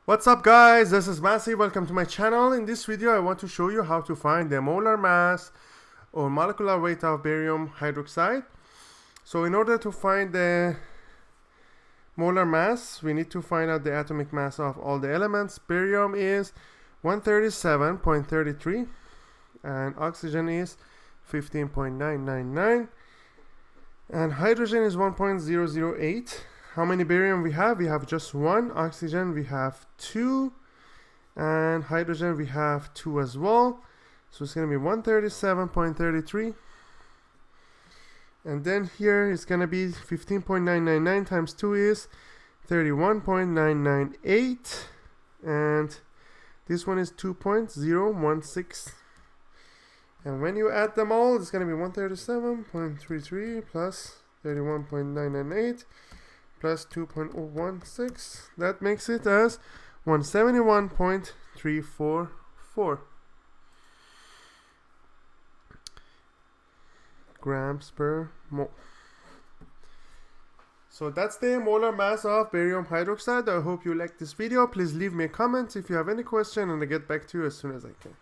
What's up guys, this is Masi. Welcome to my channel. In this video I want to show you how to find the molar mass or molecular weight of barium hydroxide. So in order to find the molar mass, we need to find out the atomic mass of all the elements. Barium is 137.33 and oxygen is 15.999 and hydrogen is 1.008. How many barium we have? We have just one. Oxygen we have 2 and hydrogen we have 2 as well. So it's going to be 137.33 and then here it's going to be 15.999 times 2 is 31.998 and this one is 2.016 and when you add them all it's going to be 137.33 plus 31.998 plus 2.016. That makes it as 171.344 grams per mole. So that's the molar mass of barium hydroxide. I hope you liked this video. Please leave me a comment if you have any question and I'll get back to you as soon as I can.